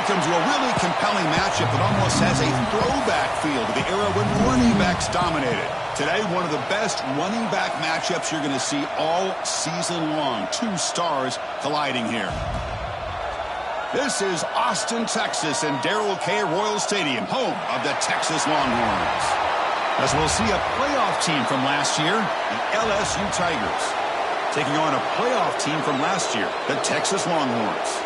Welcome to a really compelling matchup that almost has a throwback feel to the era when running backs dominated. Today, one of the best running back matchups you're going to see all season long. Two stars colliding here. This is Austin, Texas, and Darrell K. Royal Stadium, home of the Texas Longhorns. As we'll see a playoff team from last year, the LSU Tigers, taking on a playoff team from last year, the Texas Longhorns.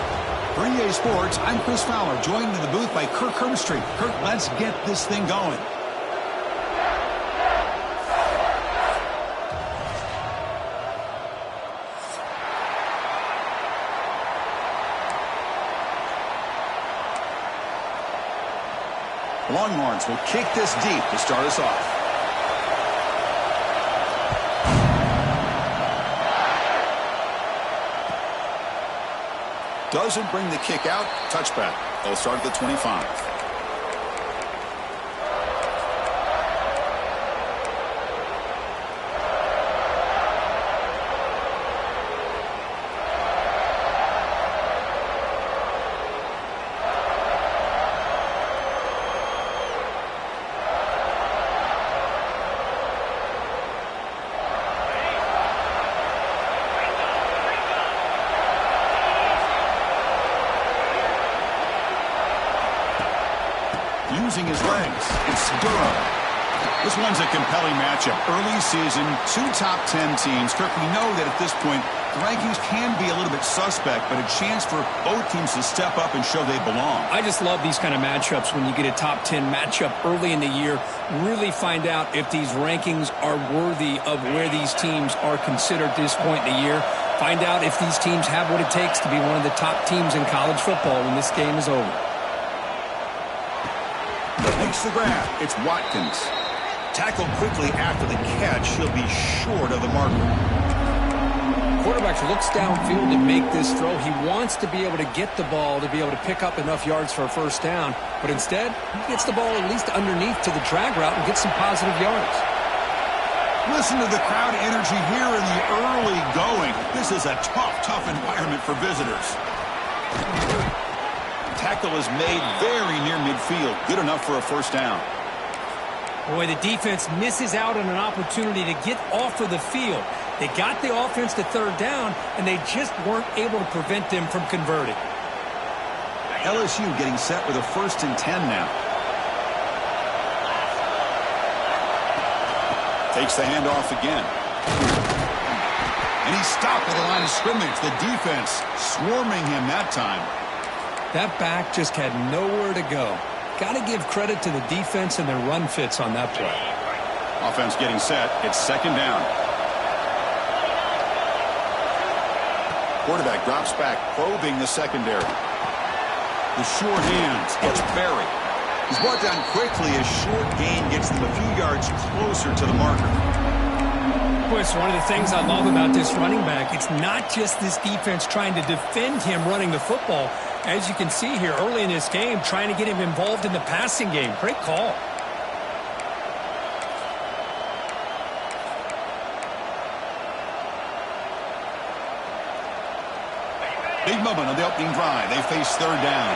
For EA Sports, I'm Chris Fowler, joined in the booth by Kirk Herbstreit. Kirk, let's get this thing going. The Longhorns will kick this deep to start us off. Doesn't bring the kick out. Touchback. They'll start at the 25. Using his legs, it's Durham. This one's a compelling matchup. Early season, two top 10 teams. Kirk, we know that at this point, the rankings can be a little bit suspect, but a chance for both teams to step up and show they belong. I just love these kind of matchups when you get a top 10 matchup early in the year. Really find out if these rankings are worthy of where these teams are considered at this point in the year. Find out if these teams have what it takes to be one of the top teams in college football when this game is over. Makes the grab. It's Watkins. Tackled quickly after the catch. He'll be short of the marker. Quarterback looks downfield to make this throw. He wants to be able to get the ball to be able to pick up enough yards for a first down. But instead, he gets the ball at least underneath to the drag route and gets some positive yards. Listen to the crowd energy here in the early going. This is a tough environment for visitors. Tackle is made very near midfield. Good enough for a first down. Boy, the defense misses out on an opportunity to get off of the field. They got the offense to third down, and they just weren't able to prevent them from converting. LSU getting set with a 1st and 10 now. Takes the handoff again. And he's stopped at the line of scrimmage. The defense swarming him that time. That back just had nowhere to go. Got to give credit to the defense and their run fits on that play. Offense getting set. It's 2nd down. Quarterback drops back, probing the secondary. The short hands. It's Berry. He's brought down quickly. A short gain gets them a few yards closer to the marker. Boy, it's one of the things I love about this running back. It's not just this defense trying to defend him running the football. As you can see here early in this game, trying to get him involved in the passing game. Great call. Big moment on the opening drive. They face 3rd down.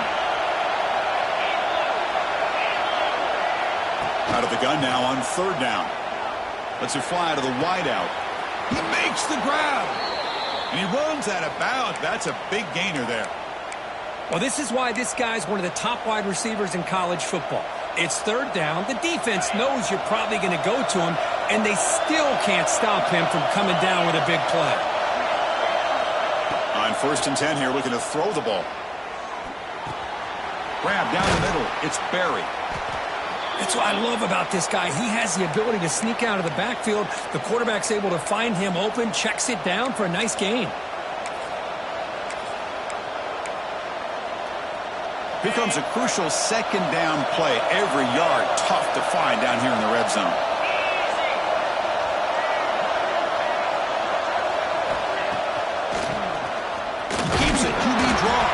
Out of the gun now on 3rd down. Lets it fly to the wideout. He makes the grab. And he runs out of bounds. That's a big gainer there. Well, this is why this guy's one of the top wide receivers in college football. It's 3rd down. The defense knows you're probably going to go to him, and they still can't stop him from coming down with a big play. On 1st and 10 here, looking to throw the ball. Grab down the middle. It's Berry. That's what I love about this guy. He has the ability to sneak out of the backfield. The quarterback's able to find him open, checks it down for a nice gain. Here comes a crucial 2nd down play. Every yard tough to find down here in the red zone. Keeps it QB draw.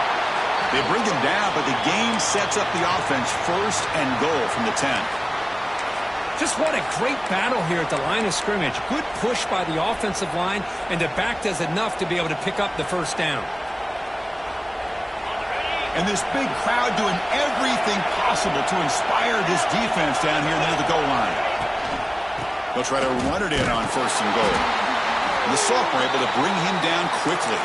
They bring him down, but the game sets up the offense 1st and goal from the 10. Just what a great battle here at the line of scrimmage. Good push by the offensive line, and the back does enough to be able to pick up the first down. And this big crowd doing everything possible to inspire this defense down here near the goal line. They'll try to run it in on 1st and goal. And the Soft were able to bring him down quickly.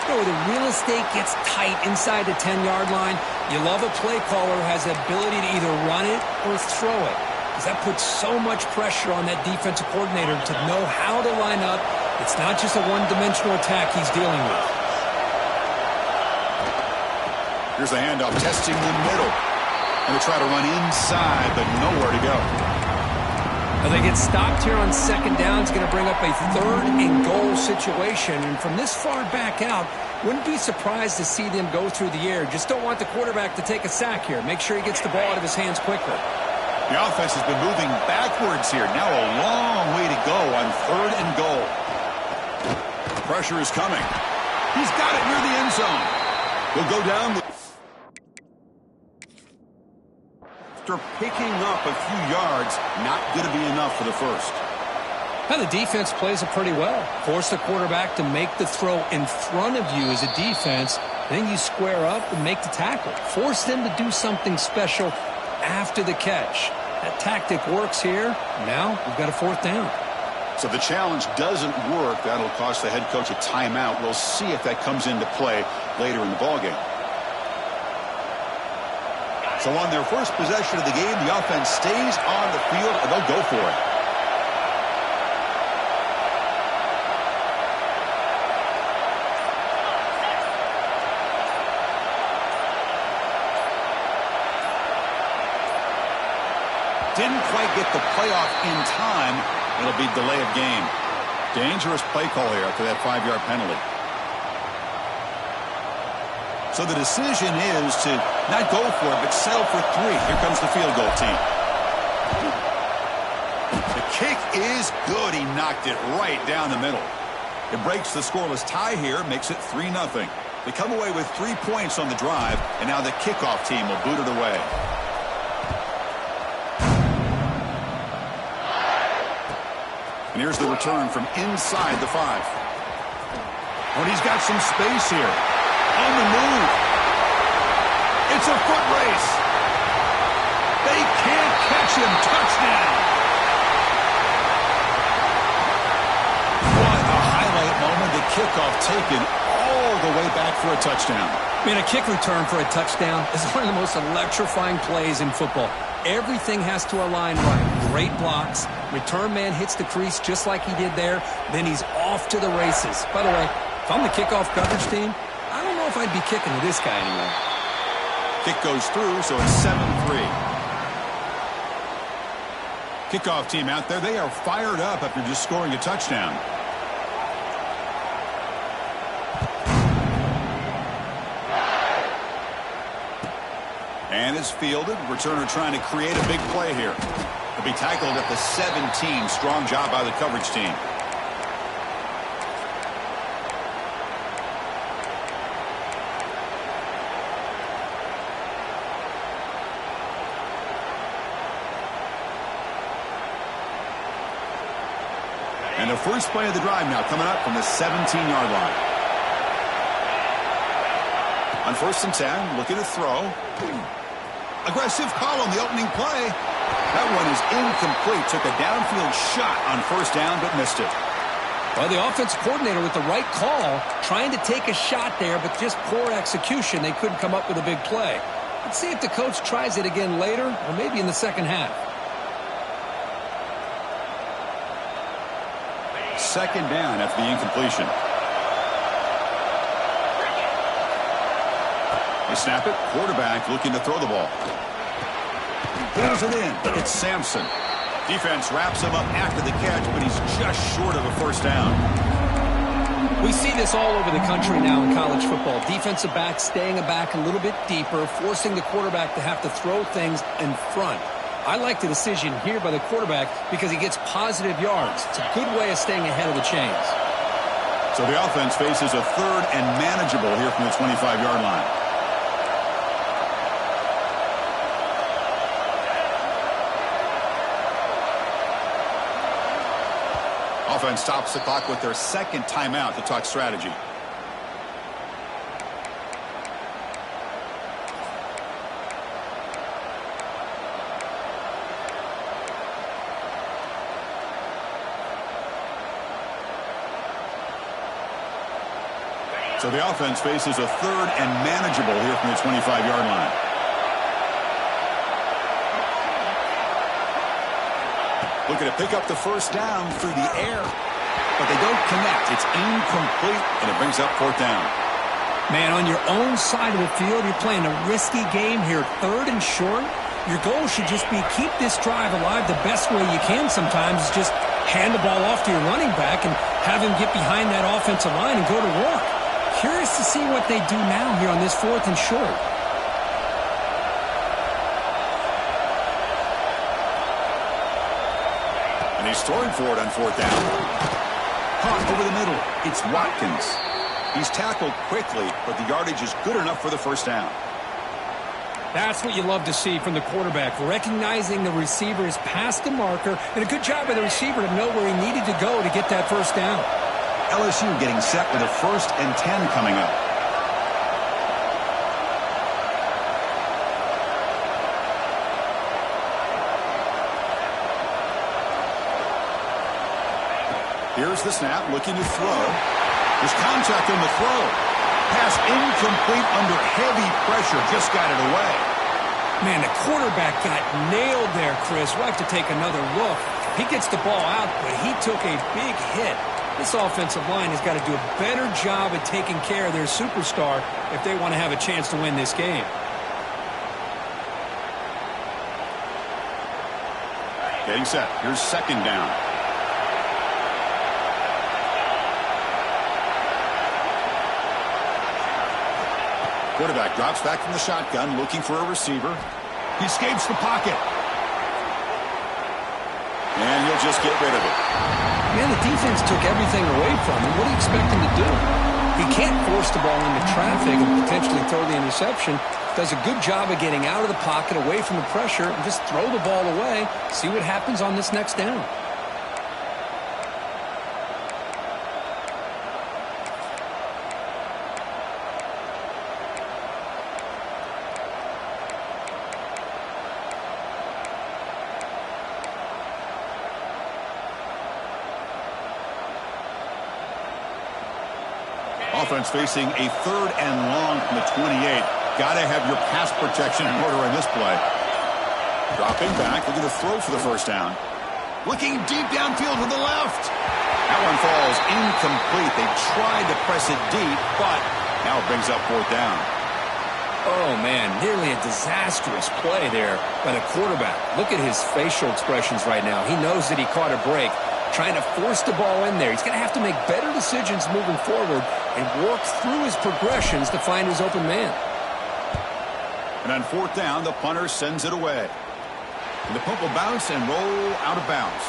Where the real estate gets tight inside the 10-yard line, you love a play caller who has the ability to either run it or throw it. Because that puts so much pressure on that defensive coordinator to know how to line up. It's not just a one-dimensional attack he's dealing with. Here's the handoff, testing the middle. And they try to run inside, but nowhere to go. Now they get stopped here on 2nd down. It's going to bring up a 3rd and goal situation. And from this far back out, wouldn't be surprised to see them go through the air. Just don't want the quarterback to take a sack here. Make sure he gets the ball out of his hands quickly. The offense has been moving backwards here. Now a long way to go on 3rd and goal. Pressure is coming. He's got it near the end zone. He'll go down with... After picking up a few yards, not going to be enough for the first. Now the defense plays it pretty well. Force the quarterback to make the throw in front of you as a defense. Then you square up and make the tackle. Force them to do something special after the catch. That tactic works here. Now we've got a 4th down. So the challenge doesn't work. That'll cost the head coach a timeout. We'll see if that comes into play later in the ballgame. So on their first possession of the game, the offense stays on the field, and they'll go for it. Didn't quite get the playoff in time. It'll be delay of game. Dangerous play call here after that 5-yard penalty. So the decision is to not go for it, but settle for 3. Here comes the field goal team. The kick is good. He knocked it right down the middle. It breaks the scoreless tie here, makes it 3-0. They come away with 3 points on the drive, and now the kickoff team will boot it away. And here's the return from inside the 5. Oh, he's got some space here. On the move. It's a foot race. They can't catch him. Touchdown. What a highlight moment. The kickoff taken all the way back for a touchdown. I mean, a kick return for a touchdown is one of the most electrifying plays in football. Everything has to align right. Great blocks. Return man hits the crease just like he did there. Then he's off to the races. By the way, if I'm the kickoff coverage team, I don't know if I'd be kicking to this guy anymore. Kick goes through, so it's 7-3. Kickoff team out there, they are fired up after just scoring a touchdown. And is fielded. Returner trying to create a big play here. He'll be tackled at the 17. Strong job by the coverage team. And the first play of the drive now coming up from the 17-yard line. On 1st and 10, looking to throw. Aggressive call on the opening play. That one is incomplete. Took a downfield shot on 1st down, but missed it. Well, the offense coordinator with the right call, trying to take a shot there, but just poor execution. They couldn't come up with a big play. Let's see if the coach tries it again later, or maybe in the second half. 2nd down after the incompletion. They snap it. Quarterback looking to throw the ball. Pulls it in. It's Sampson. Defense wraps him up after the catch, but he's just short of a 1st down. We see this all over the country now in college football. Defensive backs staying back a little bit deeper, forcing the quarterback to have to throw things in front. I like the decision here by the quarterback because he gets positive yards. It's a good way of staying ahead of the chains. So the offense faces a 3rd and manageable here from the 25-yard line. Offense stops the clock with their 2nd timeout to talk strategy. So the offense faces a third and manageable here from the 25-yard line. Looking to pick up the first down through the air. But they don't connect. It's incomplete, and it brings up fourth down. Man, on your own side of the field, you're playing a risky game here, third and short. Your goal should just be keep this drive alive the best way you can sometimes is just hand the ball off to your running back and have him get behind that offensive line and go to work. Curious to see what they do now here on this fourth and short. And he's throwing for it on fourth down. Caught over the middle. It's Watkins. He's tackled quickly, but the yardage is good enough for the first down. That's what you love to see from the quarterback, recognizing the receiver is past the marker, and a good job by the receiver to know where he needed to go to get that first down. LSU getting set with a 1st and 10 coming up. Here's the snap, looking to throw. There's contact on the throw. Pass incomplete under heavy pressure. Just got it away. Man, the quarterback got nailed there, Chris. We'll have to take another look. He gets the ball out, but he took a big hit. This offensive line has got to do a better job at taking care of their superstar if they want to have a chance to win this game. Getting set. Here's second down. Quarterback drops back from the shotgun, looking for a receiver. He escapes the pocket. And he'll just get rid of it. Man, the defense took everything away from him. What do you expect him to do? He can't force the ball into traffic and potentially throw the interception. Does a good job of getting out of the pocket, away from the pressure, and just throw the ball away. See what happens on this next down. Offense facing a 3rd and long from the 28. Got to have your pass protection in order on this play. Dropping back, looking to throw for the first down. Looking deep downfield to the left. That one falls incomplete. They tried to press it deep, but now it brings up fourth down. Oh, man, nearly a disastrous play there by the quarterback. Look at his facial expressions right now. He knows that he caught a break, trying to force the ball in there. He's going to have to make better decisions moving forward and work through his progressions to find his open man. And on fourth down, the punter sends it away. And the punt will bounce and roll out of bounds.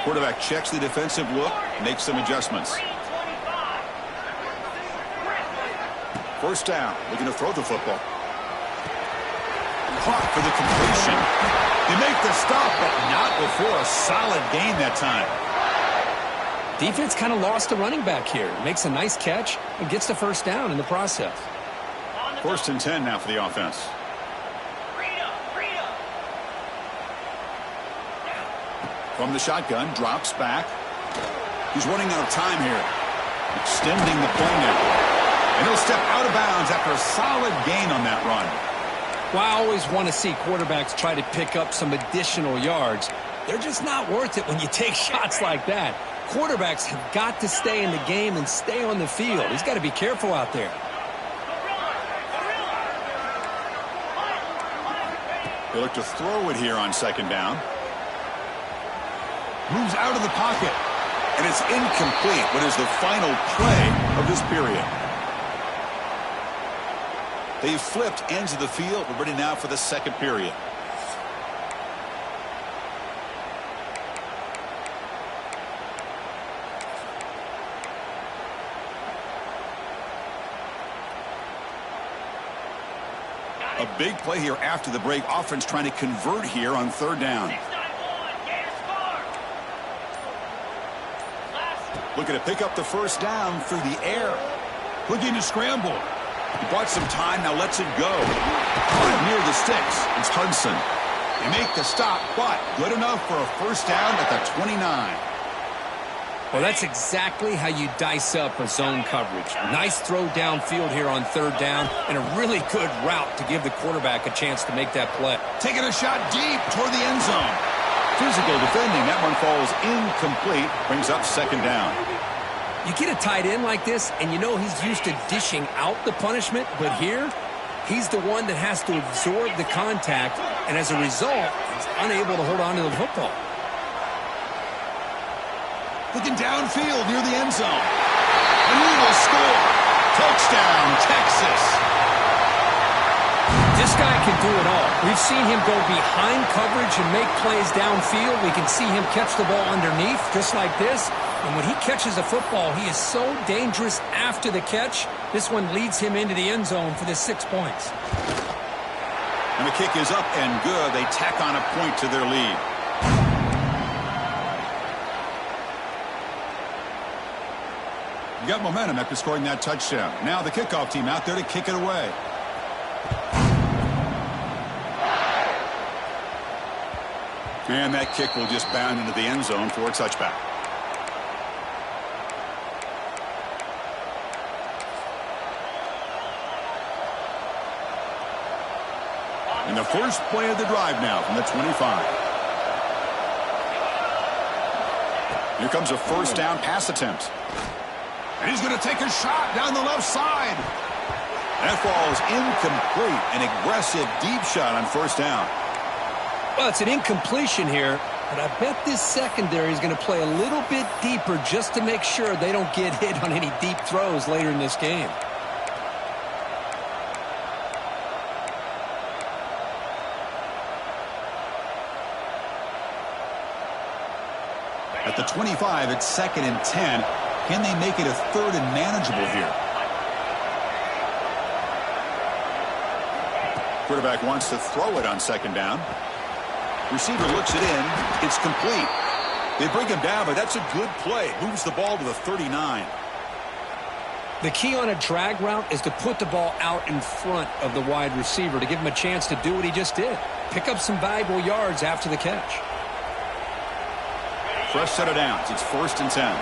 Quarterback checks the defensive look, makes some adjustments. First down, looking to throw the football. Caught for the completion. They make the stop, but not before a solid gain that time. Defense kind of lost the running back here. Makes a nice catch and gets the first down in the process. 1st and 10 now for the offense. From the shotgun, drops back. He's running out of time here. Extending the play now. And he'll step out of bounds after a solid gain on that run. Well, I always want to see quarterbacks try to pick up some additional yards. They're just not worth it when you take shots like that. Quarterbacks have got to stay in the game and stay on the field. He's got to be careful out there. They look to throw it here on second down. Moves out of the pocket. And it's incomplete. What is the final play of this period? They've flipped ends of the field. We're ready now for the second period. A big play here after the break. Offense trying to convert here on third down. Looking to pick up the first down through the air. Looking to scramble. He bought some time, now lets it go. Caught near the sticks. It's Hudson. They make the stop, but good enough for a first down at the 29. Well, that's exactly how you dice up a zone coverage. Nice throw downfield here on third down, and a really good route to give the quarterback a chance to make that play. Taking a shot deep toward the end zone. Physical defending. That one falls incomplete. Brings up second down. You get a tight end like this, and you know he's used to dishing out the punishment, but here, he's the one that has to absorb the contact, and as a result, he's unable to hold on to the football. Looking downfield near the end zone. And he will score. Touchdown, Texas. This guy can do it all. We've seen him go behind coverage and make plays downfield. We can see him catch the ball underneath, just like this. And when he catches a football, he is so dangerous after the catch. This one leads him into the end zone for the 6 points. And the kick is up and good. They tack on a point to their lead. You got momentum after scoring that touchdown. Now the kickoff team out there to kick it away. And that kick will just bound into the end zone for a touchback. And the first play of the drive now from the 25. Here comes a first down pass attempt. And he's going to take a shot down the left side. That falls incomplete. An aggressive deep shot on first down. Well, it's an incompletion here, but I bet this secondary is going to play a little bit deeper just to make sure they don't get hit on any deep throws later in this game. At the 25, it's 2nd and 10. Can they make it a 3rd and manageable here? Quarterback wants to throw it on 2nd down. Receiver looks it in. It's complete. They bring him down, but that's a good play. Moves the ball to the 39. The key on a drag route is to put the ball out in front of the wide receiver to give him a chance to do what he just did. Pick up some valuable yards after the catch. Fresh set of downs. It's 1st and 10.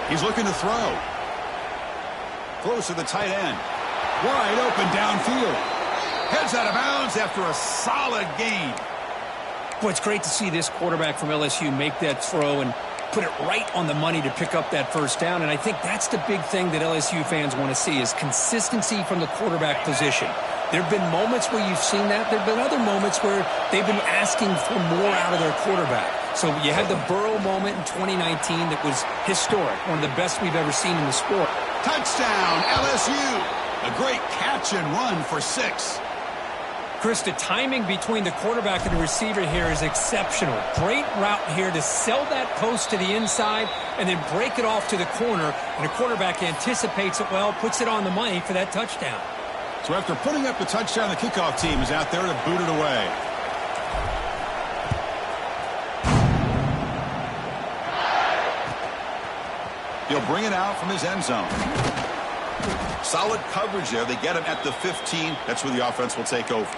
He's looking to throw. Throws to the tight end. Wide open downfield. Heads out of bounds after a solid gain. Boy, it's great to see this quarterback from LSU make that throw and put it right on the money to pick up that first down. And I think that's the big thing that LSU fans want to see is consistency from the quarterback position. There have been moments where you've seen that. There have been other moments where they've been asking for more out of their quarterback. So you had the Burrow moment in 2019 that was historic, one of the best we've ever seen in the sport. Touchdown, LSU. A great catch and run for 6. Chris, the timing between the quarterback and the receiver here is exceptional. Great route here to sell that post to the inside and then break it off to the corner. And the quarterback anticipates it well, puts it on the money for that touchdown. So after putting up the touchdown, the kickoff team is out there to boot it away. He'll bring it out from his end zone. Solid coverage there. They get him at the 15. That's where the offense will take over.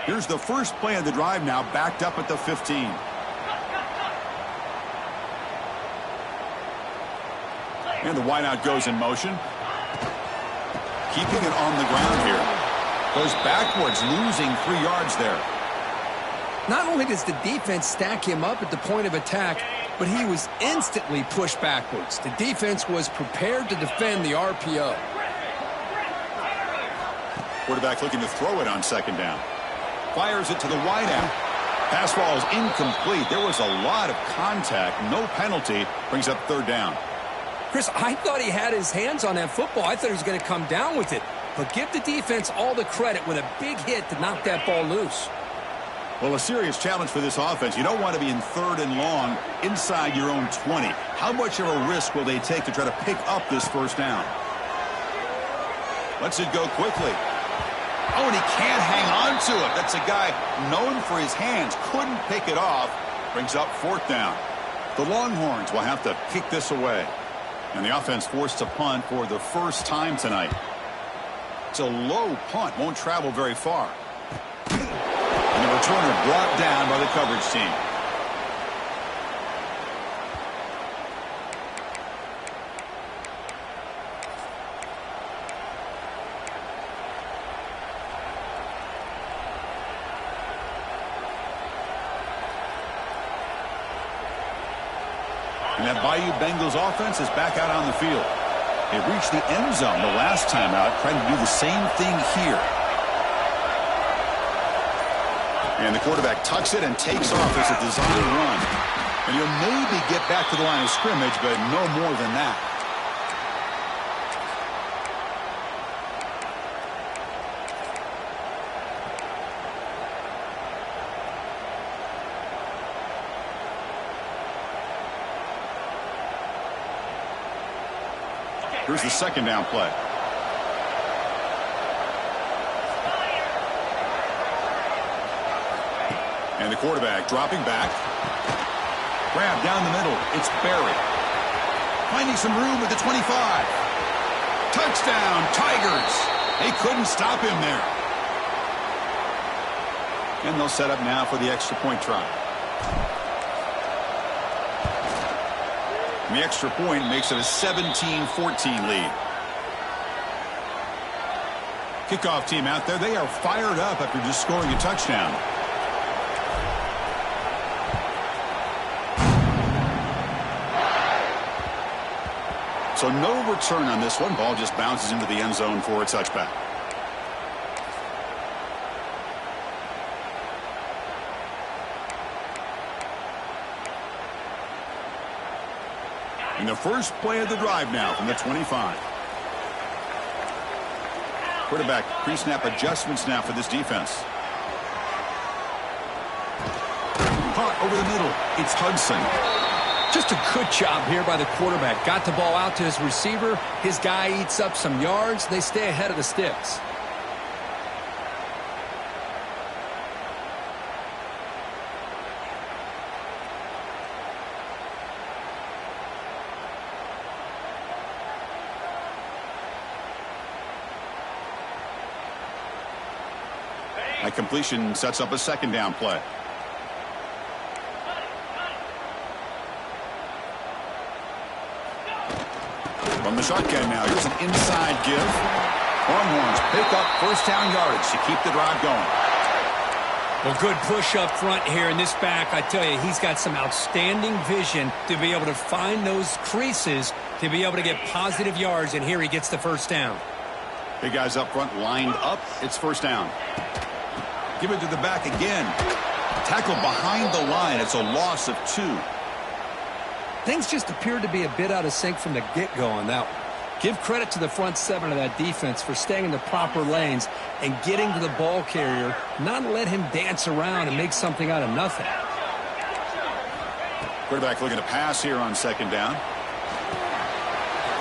Here's the first play of the drive now, backed up at the 15. And the wideout goes in motion. Keeping it on the ground here. Goes backwards, losing 3 yards there. Not only does the defense stack him up at the point of attack, but he was instantly pushed backwards. The defense was prepared to defend the RPO. Quarterback looking to throw it on 2nd down. Fires it to the wideout. Pass ball is incomplete. There was a lot of contact. No penalty. Brings up 3rd down. Chris, I thought he had his hands on that football. I thought he was going to come down with it. But give the defense all the credit with a big hit to knock that ball loose. Well, a serious challenge for this offense. You don't want to be in 3rd and long inside your own 20. How much of a risk will they take to try to pick up this first down? Lets it go quickly. Oh, and he can't hang on to it. That's a guy known for his hands. Couldn't pick it off. Brings up 4th down. The Longhorns will have to kick this away. And the offense forced to punt for the first time tonight. It's a low punt. Won't travel very far. And the returner brought down by the coverage team. And that Bayou Bengals offense is back out on the field. They reached the end zone the last time out, trying to do the same thing here. And the quarterback tucks it and takes off as a design run. And he'll maybe get back to the line of scrimmage, but no more than that. Here's the 2nd down play. And the quarterback dropping back. Grab down the middle. It's Barry. Finding some room at the 25. Touchdown, Tigers. They couldn't stop him there. And they'll set up now for the extra point try. And the extra point makes it a 17-14 lead. Kickoff team out there. They are fired up after just scoring a touchdown. So no return on this one. Ball just bounces into the end zone for a touchback. And the first play of the drive now from the 25. Quarterback pre-snap adjustments now for this defense. Caught over the middle. It's Hudson. Just a good job here by the quarterback. Got the ball out to his receiver. His guy eats up some yards. They stay ahead of the sticks. That completion sets up a 2nd down play. From the shotgun now, here's an inside give. Longhorns pick up 1st down yardage to keep the drive going. Well, good push up front here, and this back, I tell you, he's got some outstanding vision to be able to find those creases to be able to get positive yards, and here he gets the 1st down. Big guys up front lined up. It's 1st down. Give it to the back again. Tackle behind the line. It's a loss of 2. Things just appeared to be a bit out of sync from the get-go on that one. Give credit to the front 7 of that defense for staying in the proper lanes and getting to the ball carrier, not let him dance around and make something out of nothing. Quarterback looking to pass here on 2nd down.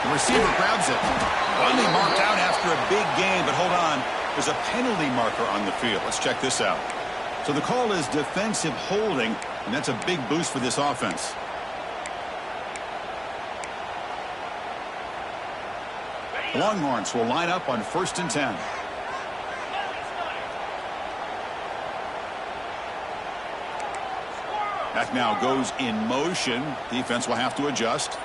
The receiver grabs it. Finally marked out after a big gain, but hold on. There's a penalty marker on the field. Let's check this out. So the call is defensive holding, and that's a big boost for this offense. The Longhorns will line up on 1st and 10. That now goes in motion. Defense will have to adjust.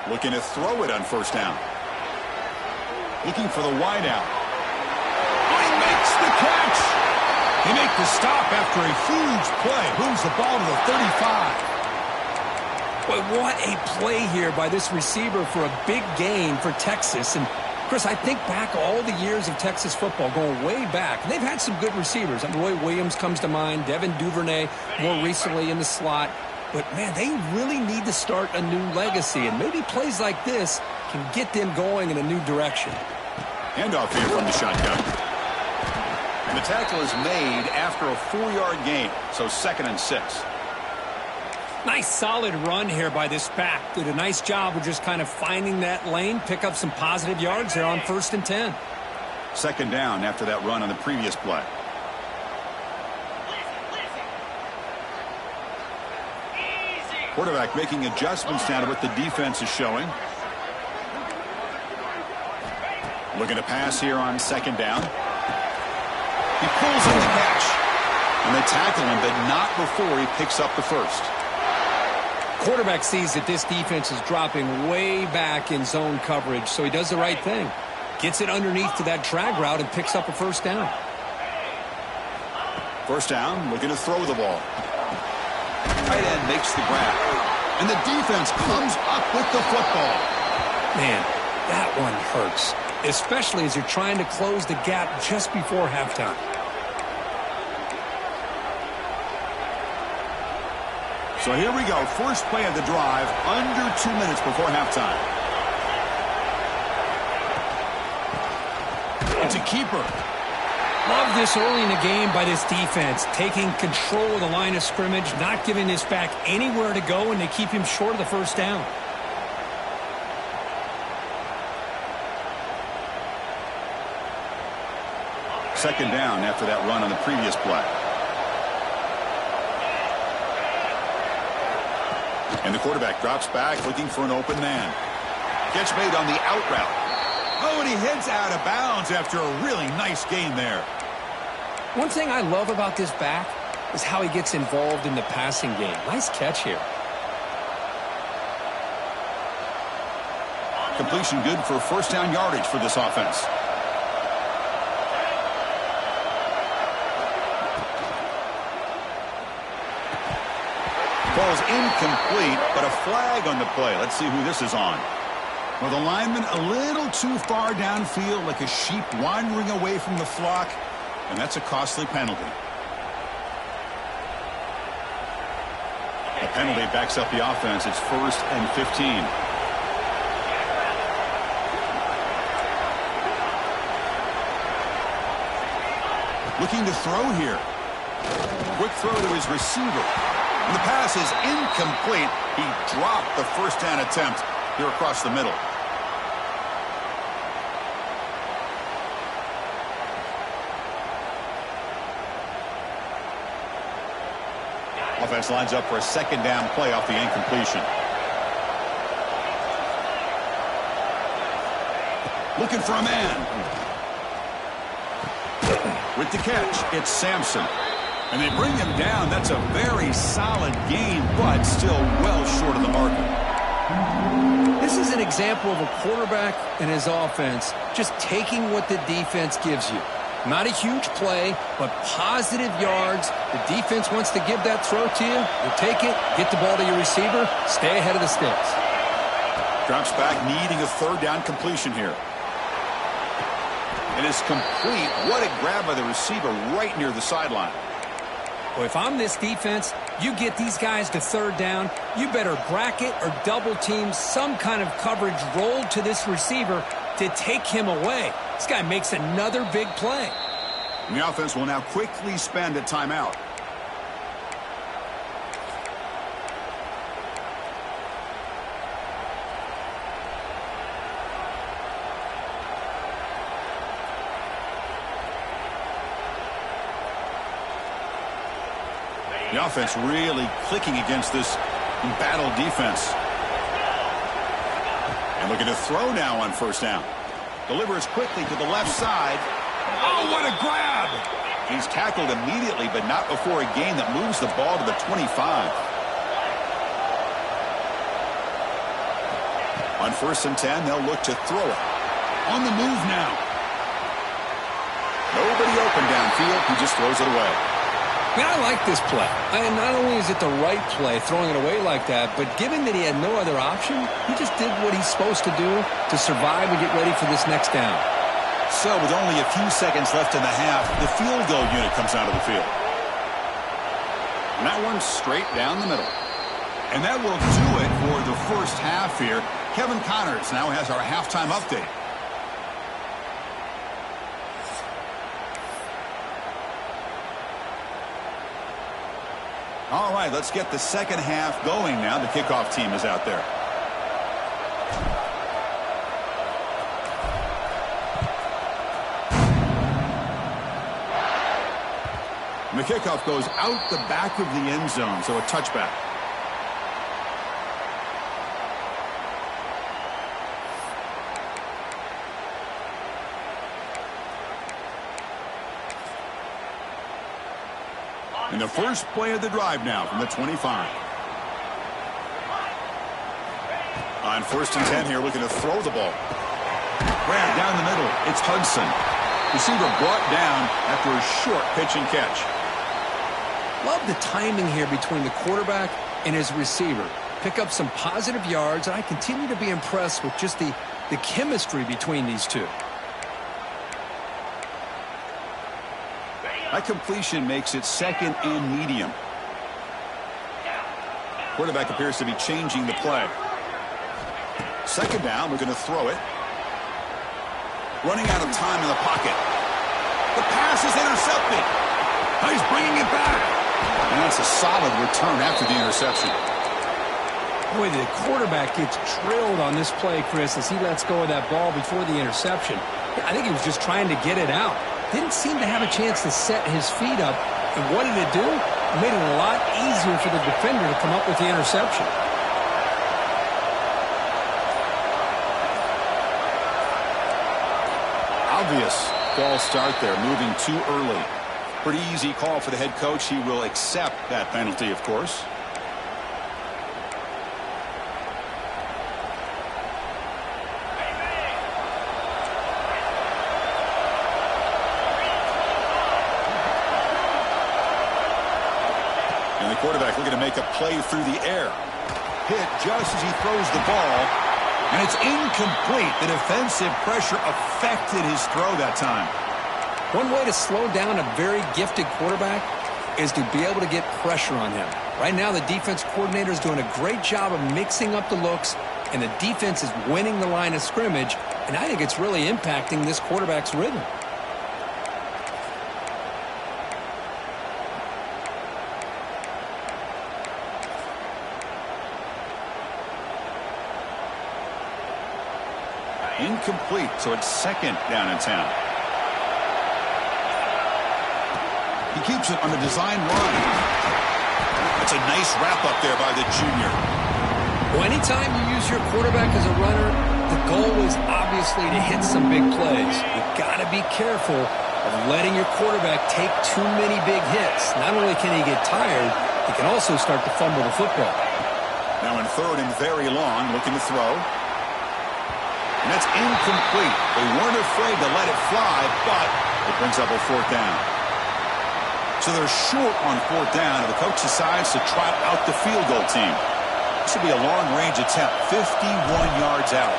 Looking to throw it on 1st down. Looking for the wideout. He makes the catch. They make the stop after a huge play. Moves the ball to the 35. Boy, what a play here by this receiver for a big gain for Texas. And, Chris, I think back all the years of Texas football, going way back. They've had some good receivers. Roy Williams comes to mind, Devin Duvernay more recently in the slot. But, man, they really need to start a new legacy. And maybe plays like this can get them going in a new direction. Handoff here from the shotgun. And the tackle is made after a 4-yard gain, so 2nd and 6. Nice solid run here by this back. Did a nice job of just kind of finding that lane, pick up some positive yards there on 1st and 10. 2nd down after that run on the previous play. Quarterback making adjustments now to what the defense is showing. Looking to pass here on 2nd down. He pulls in the catch. And they tackle him, but not before he picks up the first. Quarterback sees that this defense is dropping way back in zone coverage, so he does the right thing. Gets it underneath to that drag route and picks up a 1st down. 1st down, looking to throw the ball. Tight end makes the grab. And the defense comes up with the football. Man, that one hurts, especially as you're trying to close the gap just before halftime. So here we go. First play of the drive, under 2 minutes before halftime. It's a keeper. Love this early in the game by this defense, taking control of the line of scrimmage, not giving this back anywhere to go, and they keep him short of the 1st down. Second down after that run on the previous play. And the quarterback drops back looking for an open man. Catch made on the out route. Oh, and he heads out of bounds after a really nice gain there. One thing I love about this back is how he gets involved in the passing game. Nice catch here. Completion good for 1st down yardage for this offense. Ball's incomplete, but a flag on the play. Let's see who this is on. Well, the lineman a little too far downfield, like a sheep wandering away from the flock, and that's a costly penalty. The penalty backs up the offense. It's 1st and 15. Looking to throw here. Quick throw to his receiver. And the pass is incomplete. He dropped the 1st down attempt here across the middle. Offense lines up for a 2nd down play off the incompletion. Looking for a man. With the catch, it's Sampson. And they bring him down. That's a very solid gain, but still well short of the marker. This is an example of a quarterback and his offense just taking what the defense gives you. Not a huge play, but positive yards. The defense wants to give that throw to you. You take it, get the ball to your receiver, stay ahead of the sticks. Drops back, needing a 3rd down completion here. And it's complete. What a grab by the receiver right near the sideline. Well, if I'm this defense, you get these guys to 3rd down, you better bracket or double team some kind of coverage rolled to this receiver to take him away. This guy makes another big play. And the offense will now quickly spend a timeout. The offense really clicking against this embattled defense. And looking to throw now on 1st down. Delivers quickly to the left side. Oh, what a grab! He's tackled immediately, but not before a gain that moves the ball to the 25. On 1st and 10, they'll look to throw it. On the move now. Nobody open downfield. He just throws it away. Man, I like this play. And not only is it the right play, throwing it away like that, but given that he had no other option, he just did what he's supposed to do to survive and get ready for this next down. So with only a few seconds left in the half, the field goal unit comes out of the field. And that one's straight down the middle. And that will do it for the 1st half here. Kevin Connors now has our halftime update. right, let's get the second half going now. The kickoff team is out there. And the kickoff goes out the back of the end zone, so a touchback. And the first play of the drive now from the 25. On 1st and 10 here, looking to throw the ball. Grab down the middle. It's Hudson. Receiver brought down after a short pitch and catch. Love the timing here between the quarterback and his receiver. Pick up some positive yards, and I continue to be impressed with just the chemistry between these two. That completion makes it 2nd and medium. Quarterback appears to be changing the play. 2nd down, we're going to throw it. Running out of time in the pocket. The pass is intercepted. He's bringing it back. And that's a solid return after the interception. Boy, the quarterback gets drilled on this play, Chris, as he lets go of that ball before the interception. I think he was just trying to get it out. Didn't seem to have a chance to set his feet up. And what did it do? It made it a lot easier for the defender to come up with the interception. Obvious false start there, moving too early. Pretty easy call for the head coach. He will accept that penalty, of course. And the quarterback looking to make a play through the air. Hit just as he throws the ball. And it's incomplete. The defensive pressure affected his throw that time. One way to slow down a very gifted quarterback is to be able to get pressure on him. Right now, the defense coordinator is doing a great job of mixing up the looks, and the defense is winning the line of scrimmage, and I think it's really impacting this quarterback's rhythm. Incomplete, so it's 2nd down in 10. He keeps it on the design run. That's a nice wrap-up there by the junior. Well, anytime you use your quarterback as a runner, the goal is obviously to hit some big plays. You've got to be careful of letting your quarterback take too many big hits. Not only can he get tired, he can also start to fumble the football. Now in 3rd and very long, looking to throw. And that's incomplete. They weren't afraid to let it fly, but it brings up a 4th down. So they're short on 4th down, and the coach decides to trot out the field goal team. This will be a long-range attempt, 51 yards out.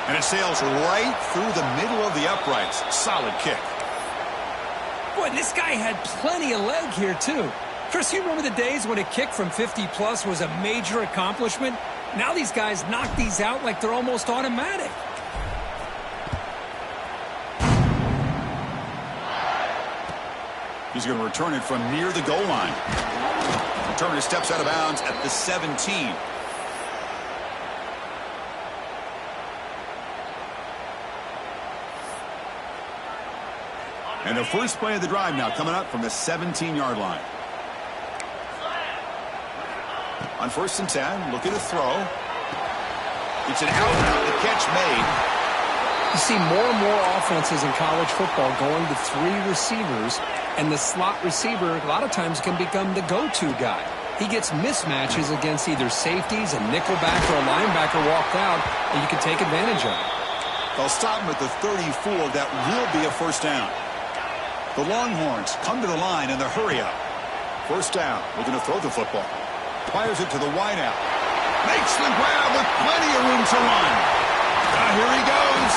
And it sails right through the middle of the uprights. Solid kick. Boy, this guy had plenty of leg here, too. Chris, you remember the days when a kick from 50-plus was a major accomplishment? Now these guys knock these out like they're almost automatic. He's going to return it from near the goal line. Returner steps out of bounds at the 17. And the first play of the drive now coming up from the 17-yard line. On 1st and 10, looking to throw. It's an out route, the catch made. You see more and more offenses in college football going to 3 receivers, and the slot receiver a lot of times can become the go-to guy. He gets mismatches against either safeties, a nickelback, or a linebacker walked out, and you can take advantage of it. They'll stop him at the 34. That will be a 1st down. The Longhorns come to the line in the hurry-up. 1st down, looking to throw the football. Fires it to the wideout. Makes the grab with plenty of room to run. Here he goes.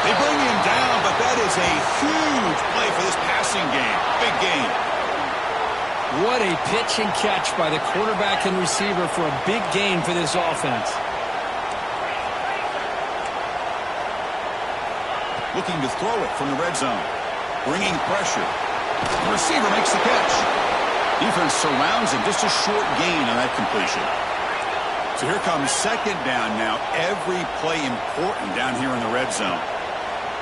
They bring him down, but that is a huge play for this passing game. Big game. What a pitch and catch by the quarterback and receiver for a big gain for this offense. Looking to throw it from the red zone. Bringing pressure. The receiver makes the catch. Defense surrounds him. Just a short gain on that completion. So here comes second down now. Every play important down here in the red zone.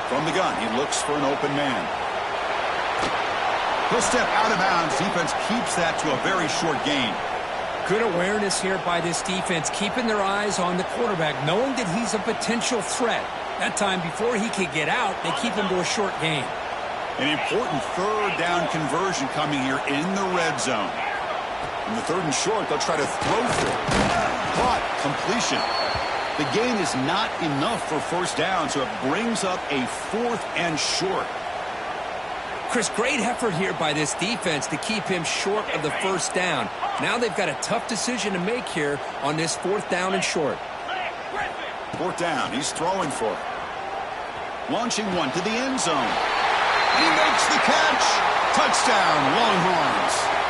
From the gun, he looks for an open man. He'll step out of bounds. Defense keeps that to a very short gain. Good awareness here by this defense, keeping their eyes on the quarterback, knowing that he's a potential threat. That time, before he could get out, they keep him to a short gain. An important third down conversion coming here in the red zone. In the third and short, they'll try to throw for it. Caught. Completion. The gain is not enough for first down, so it brings up a 4th and short. Chris, great effort here by this defense to keep him short of the first down. Now they've got a tough decision to make here on this 4th down and short. 4th down. He's throwing for it. Launching one to the end zone. And he makes the catch. Touchdown, Longhorns.